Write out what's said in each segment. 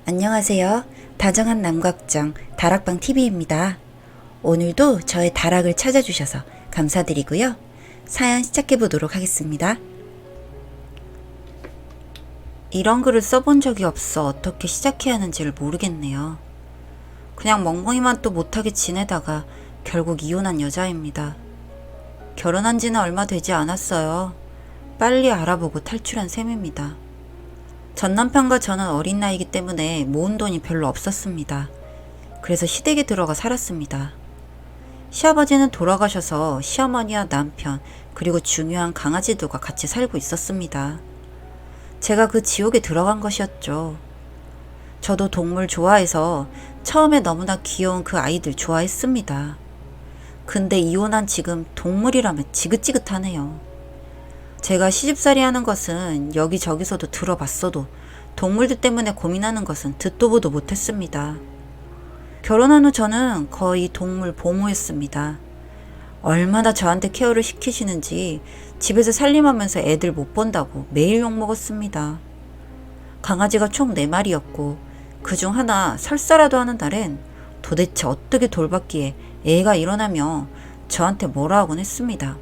안녕하세요. 다정한 남걱정 다락방TV입니다. 오늘도 저의 다락을 찾아주셔서 감사드리고요. 사연 시작해보도록 하겠습니다. 이런 글을 써본 적이 없어 어떻게 시작해야 하는지를 모르겠네요. 그냥 멍멍이만 또 못하게 지내다가 결국 이혼한 여자입니다. 결혼한 지는 얼마 되지 않았어요. 빨리 알아보고 탈출한 셈입니다. 전 남편과 저는 어린 나이이기 때문에 모은 돈이 별로 없었습니다. 그래서 시댁에 들어가 살았습니다. 시아버지는 돌아가셔서 시어머니와 남편 그리고 중요한 강아지들과 같이 살고 있었습니다. 제가 그 지옥에 들어간 것이었죠. 저도 동물 좋아해서 처음에 너무나 귀여운 그 아이들 좋아했습니다. 근데 이혼한 지금 동물이라면 지긋지긋하네요. 제가 시집살이 하는 것은 여기저기서도 들어봤어도 동물들 때문에 고민하는 것은 듣도 보도 못했습니다. 결혼한 후 저는 거의 동물 보모였습니다. 얼마나 저한테 케어를 시키시는지 집에서 살림하면서 애들 못 본다고 매일 욕먹었습니다. 강아지가 총 4마리였고 그중 하나 설사라도 하는 날엔 도대체 어떻게 돌봤기에 애가 일어나며 저한테 뭐라 하곤 했습니다.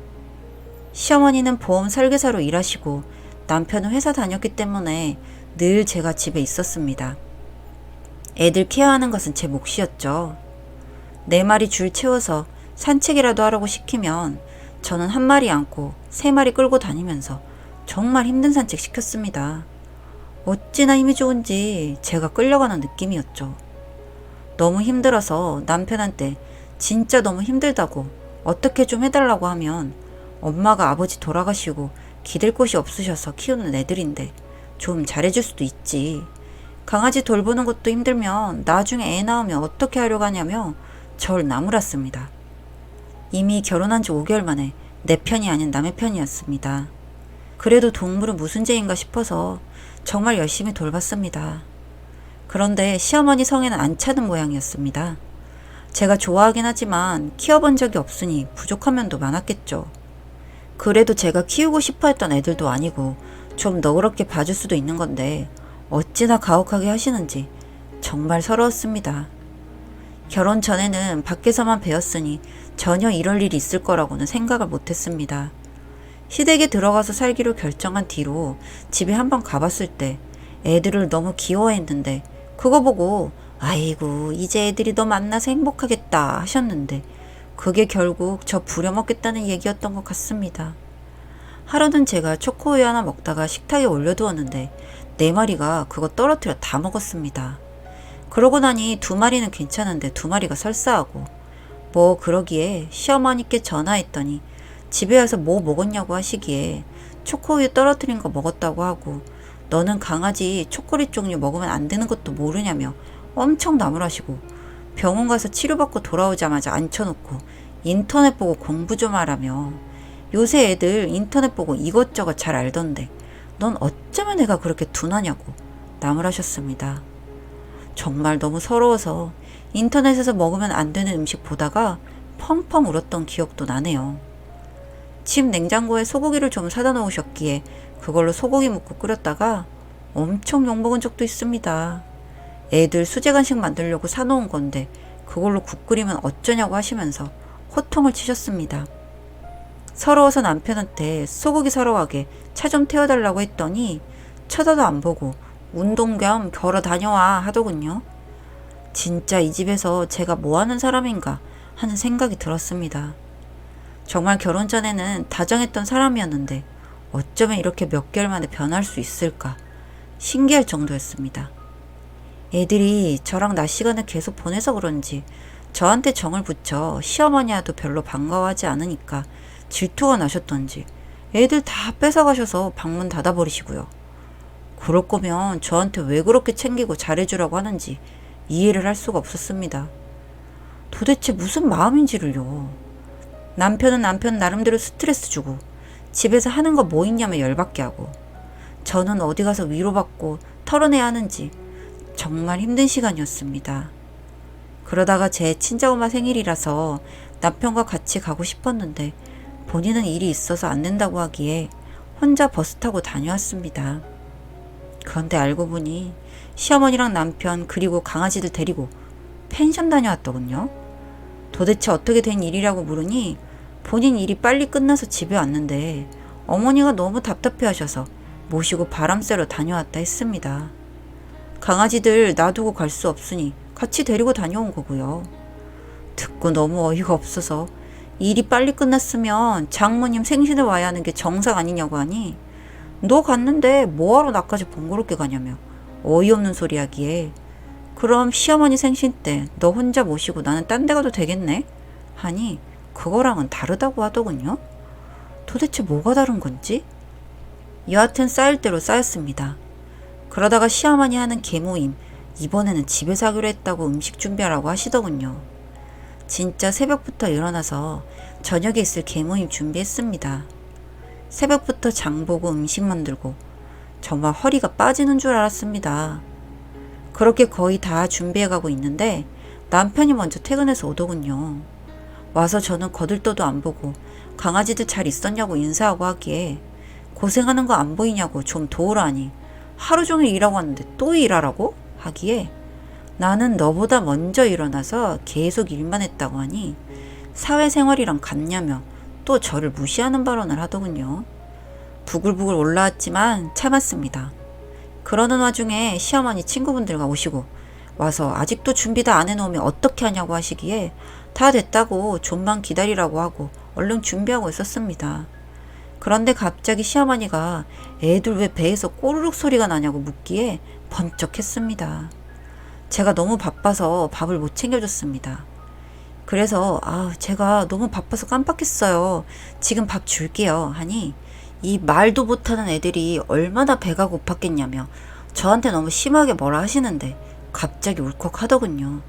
시어머니는 보험 설계사로 일하시고 남편은 회사 다녔기 때문에 늘 제가 집에 있었습니다. 애들 케어하는 것은 제 몫이었죠. 4마리 줄 채워서 산책이라도 하라고 시키면 저는 1마리 안고 3마리 끌고 다니면서 정말 힘든 산책 시켰습니다. 어찌나 힘이 좋은지 제가 끌려가는 느낌이었죠. 너무 힘들어서 남편한테 진짜 너무 힘들다고 어떻게 좀 해달라고 하면 엄마가 아버지 돌아가시고 기댈 곳이 없으셔서 키우는 애들인데 좀 잘해줄 수도 있지. 강아지 돌보는 것도 힘들면 나중에 애 낳으면 어떻게 하려고 하냐며 절 나무랐습니다. 이미 결혼한 지 5개월 만에 내 편이 아닌 남의 편이었습니다. 그래도 동물은 무슨 죄인가 싶어서 정말 열심히 돌봤습니다. 그런데 시어머니 성에는 안 차는 모양이었습니다. 제가 좋아하긴 하지만 키워본 적이 없으니 부족한 면도 많았겠죠. 그래도 제가 키우고 싶어 했던 애들도 아니고 좀 너그럽게 봐줄 수도 있는 건데 어찌나 가혹하게 하시는지 정말 서러웠습니다. 결혼 전에는 밖에서만 배웠으니 전혀 이럴 일이 있을 거라고는 생각을 못했습니다. 시댁에 들어가서 살기로 결정한 뒤로 집에 한번 가봤을 때 애들을 너무 귀여워했는데 그거 보고 아이고 이제 애들이 너 만나서 행복하겠다 하셨는데 그게 결국 저 부려먹겠다는 얘기였던 것 같습니다. 하루는 제가 초코우유 하나 먹다가 식탁에 올려두었는데 4마리가 그거 떨어뜨려 다 먹었습니다. 그러고 나니 2마리는 괜찮은데 2마리가 설사하고 뭐 그러기에 시어머니께 전화했더니 집에 와서 뭐 먹었냐고 하시기에 초코우유 떨어뜨린 거 먹었다고 하고 너는 강아지 초콜릿 종류 먹으면 안 되는 것도 모르냐며 엄청 나무라시고 병원 가서 치료받고 돌아오자마자 앉혀놓고 인터넷 보고 공부 좀 하라며 요새 애들 인터넷 보고 이것저것 잘 알던데 넌 어쩌면 애가 그렇게 둔하냐고 나무라셨습니다. 정말 너무 서러워서 인터넷에서 먹으면 안 되는 음식 보다가 펑펑 울었던 기억도 나네요. 집 냉장고에 소고기를 좀 사다 놓으셨기에 그걸로 소고기 묵국 끓였다가 엄청 욕먹은 적도 있습니다. 애들 수제 간식 만들려고 사놓은 건데 그걸로 국 끓이면 어쩌냐고 하시면서 호통을 치셨습니다. 서러워서 남편한테 소고기 사러 가게 차 좀 태워달라고 했더니 쳐다도 안 보고 운동 겸 걸어 다녀와 하더군요. 진짜 이 집에서 제가 뭐 하는 사람인가 하는 생각이 들었습니다. 정말 결혼 전에는 다정했던 사람이었는데 어쩌면 이렇게 몇 개월 만에 변할 수 있을까 신기할 정도였습니다. 애들이 저랑 낮 시간을 계속 보내서 그런지 저한테 정을 붙여 시어머니와도 별로 반가워하지 않으니까 질투가 나셨던지 애들 다 뺏어가셔서 방문 닫아버리시고요. 그럴 거면 저한테 왜 그렇게 챙기고 잘해주라고 하는지 이해를 할 수가 없었습니다. 도대체 무슨 마음인지를요. 남편은 남편 나름대로 스트레스 주고 집에서 하는 거 뭐 있냐며 열받게 하고 저는 어디 가서 위로받고 털어내야 하는지 정말 힘든 시간이었습니다. 그러다가 제 친정엄마 생일이라서 남편과 같이 가고 싶었는데 본인은 일이 있어서 안 된다고 하기에 혼자 버스 타고 다녀왔습니다. 그런데 알고 보니 시어머니랑 남편 그리고 강아지들 데리고 펜션 다녀왔더군요. 도대체 어떻게 된 일이라고 물으니 본인 일이 빨리 끝나서 집에 왔는데 어머니가 너무 답답해 하셔서 모시고 바람 쐬러 다녀왔다 했습니다. 강아지들 놔두고 갈 수 없으니 같이 데리고 다녀온 거고요. 듣고 너무 어이가 없어서 일이 빨리 끝났으면 장모님 생신에 와야 하는 게 정상 아니냐고 하니 너 갔는데 뭐하러 나까지 번거롭게 가냐며 어이없는 소리 하기에 그럼 시어머니 생신 때 너 혼자 모시고 나는 딴 데 가도 되겠네? 하니 그거랑은 다르다고 하더군요. 도대체 뭐가 다른 건지? 여하튼 쌓일 대로 쌓였습니다. 그러다가 시어머니 하는 계모임 이번에는 집에서 하기로 했다고 음식 준비하라고 하시더군요. 진짜 새벽부터 일어나서 저녁에 있을 계모임 준비했습니다. 새벽부터 장보고 음식 만들고 정말 허리가 빠지는 줄 알았습니다. 그렇게 거의 다 준비해가고 있는데 남편이 먼저 퇴근해서 오더군요. 와서 저는 거들떠도 안 보고 강아지들 잘 있었냐고 인사하고 하기에 고생하는 거 안 보이냐고 좀 도우라 하니 하루 종일 일하고 왔는데 또 일하라고? 하기에 나는 너보다 먼저 일어나서 계속 일만 했다고 하니 사회생활이랑 같냐며 또 저를 무시하는 발언을 하더군요. 부글부글 올라왔지만 참았습니다. 그러는 와중에 시어머니 친구분들과 오시고 와서 아직도 준비 다 안 해놓으면 어떻게 하냐고 하시기에 다 됐다고 좀만 기다리라고 하고 얼른 준비하고 있었습니다. 그런데 갑자기 시어머니가 애들 왜 배에서 꼬르륵 소리가 나냐고 묻기에 번쩍했습니다. 제가 너무 바빠서 밥을 못 챙겨줬습니다. 그래서 제가 너무 바빠서 깜빡했어요. 지금 밥 줄게요. 하니 이 말도 못하는 애들이 얼마나 배가 고팠겠냐며 저한테 너무 심하게 뭐라 하시는데 갑자기 울컥하더군요.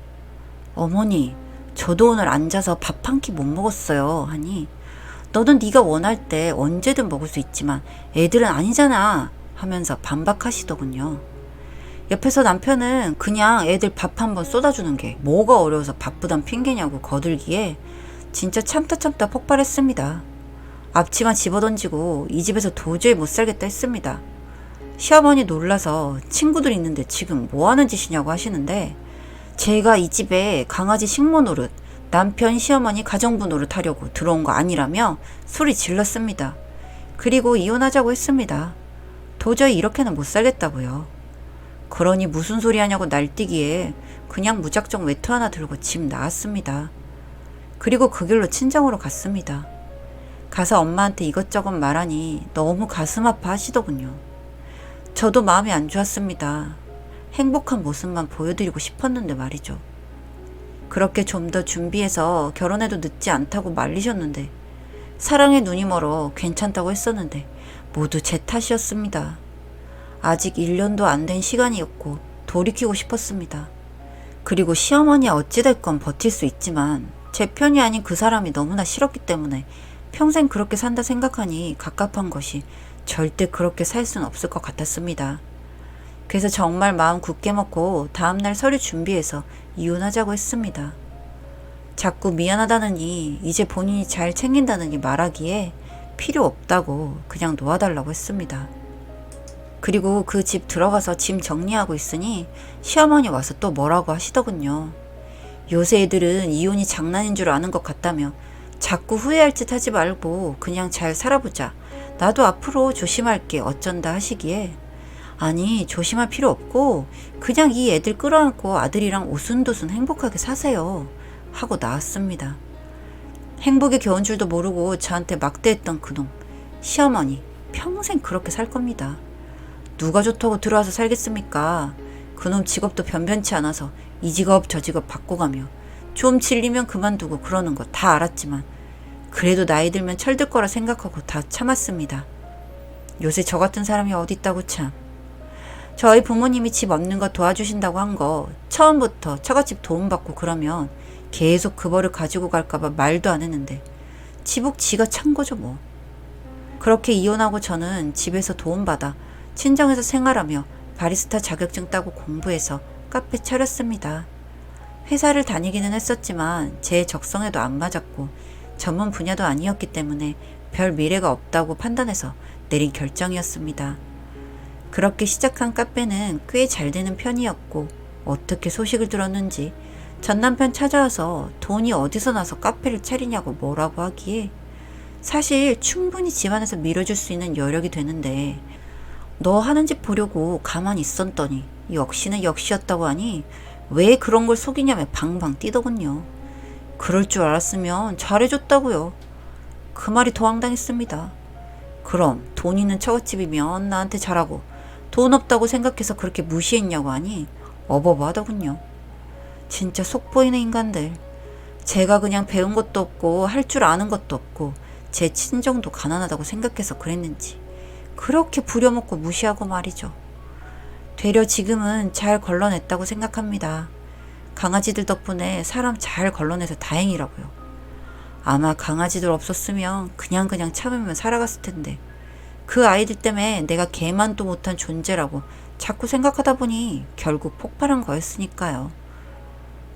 어머니, 저도 오늘 앉아서 밥 한 끼 못 먹었어요. 하니 너는 네가 원할 때 언제든 먹을 수 있지만 애들은 아니잖아 하면서 반박하시더군요. 옆에서 남편은 그냥 애들 밥 한번 쏟아주는 게 뭐가 어려워서 바쁘단 핑계냐고 거들기에 진짜 참다 폭발했습니다. 앞치마 집어던지고 이 집에서 도저히 못 살겠다 했습니다. 시어머니 놀라서 친구들 있는데 지금 뭐 하는 짓이냐고 하시는데 제가 이 집에 강아지 식모 노릇, 남편 시어머니 가정부 노릇 하려고 들어온 거 아니라며 소리 질렀습니다. 그리고 이혼하자고 했습니다. 도저히 이렇게는 못 살겠다고요. 그러니 무슨 소리 하냐고 날뛰기에 그냥 무작정 외투 하나 들고 집 나왔습니다. 그리고 그 길로 친정으로 갔습니다. 가서 엄마한테 이것저것 말하니 너무 가슴 아파 하시더군요. 저도 마음이 안 좋았습니다. 행복한 모습만 보여드리고 싶었는데 말이죠. 그렇게 좀 더 준비해서 결혼해도 늦지 않다고 말리셨는데 사랑에 눈이 멀어 괜찮다고 했었는데 모두 제 탓이었습니다. 아직 1년도 안 된 시간이었고 돌이키고 싶었습니다. 그리고 시어머니야 어찌됐건 버틸 수 있지만 제 편이 아닌 그 사람이 너무나 싫었기 때문에 평생 그렇게 산다 생각하니 갑갑한 것이 절대 그렇게 살 수는 없을 것 같았습니다. 그래서 정말 마음 굳게 먹고 다음날 서류 준비해서 이혼하자고 했습니다. 자꾸 미안하다느니 이제 본인이 잘 챙긴다느니 말하기에 필요 없다고 그냥 놓아달라고 했습니다. 그리고 그 집 들어가서 짐 정리하고 있으니 시어머니 와서 또 뭐라고 하시더군요. 요새 애들은 이혼이 장난인 줄 아는 것 같다며 자꾸 후회할 짓 하지 말고 그냥 잘 살아보자. 나도 앞으로 조심할게 어쩐다 하시기에 아니 조심할 필요 없고 그냥 이 애들 끌어안고 아들이랑 오순도순 행복하게 사세요 하고 나왔습니다. 행복이 겨운 줄도 모르고 저한테 막대했던 그놈 시어머니 평생 그렇게 살 겁니다. 누가 좋다고 들어와서 살겠습니까? 그놈 직업도 변변치 않아서 이 직업 저 직업 바꿔가며 좀 질리면 그만두고 그러는 거 다 알았지만 그래도 나이 들면 철들 거라 생각하고 다 참았습니다. 요새 저 같은 사람이 어디 있다고 참. 저희 부모님이 집 얻는 거 도와주신다고 한 거 처음부터 처갓집 도움받고 그러면 계속 그 벌을 가지고 갈까봐 말도 안 했는데 지복 지가 찬 거죠 뭐. 그렇게 이혼하고 저는 집에서 도움받아 친정에서 생활하며 바리스타 자격증 따고 공부해서 카페 차렸습니다. 회사를 다니기는 했었지만 제 적성에도 안 맞았고 전문 분야도 아니었기 때문에 별 미래가 없다고 판단해서 내린 결정이었습니다. 그렇게 시작한 카페는 꽤 잘 되는 편이었고 어떻게 소식을 들었는지 전 남편 찾아와서 돈이 어디서 나서 카페를 차리냐고 뭐라고 하기에 사실 충분히 집안에서 밀어줄 수 있는 여력이 되는데 너 하는 집 보려고 가만히 있었더니 역시는 역시였다고 하니 왜 그런 걸 속이냐며 방방 뛰더군요. 그럴 줄 알았으면 잘해줬다고요. 그 말이 더 황당했습니다. 그럼 돈 있는 처갓집이면 나한테 잘하고 돈 없다고 생각해서 그렇게 무시했냐고 하니 어버버 하더군요. 진짜 속보이는 인간들. 제가 그냥 배운 것도 없고 할 줄 아는 것도 없고 제 친정도 가난하다고 생각해서 그랬는지 그렇게 부려먹고 무시하고 말이죠. 되려 지금은 잘 걸러냈다고 생각합니다. 강아지들 덕분에 사람 잘 걸러내서 다행이라고요. 아마 강아지들 없었으면 그냥 참으면 살아갔을 텐데 그 아이들 때문에 내가 개만도 못한 존재라고 자꾸 생각하다 보니 결국 폭발한 거였으니까요.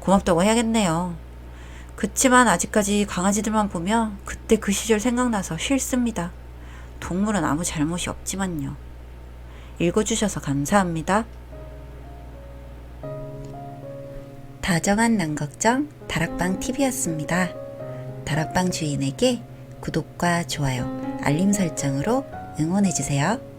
고맙다고 해야겠네요. 그치만 아직까지 강아지들만 보면 그때 그 시절 생각나서 싫습니다. 동물은 아무 잘못이 없지만요. 읽어주셔서 감사합니다. 다정한 난걱정 다락방 TV였습니다. 다락방 주인에게 구독과 좋아요, 알림 설정으로 응원해주세요.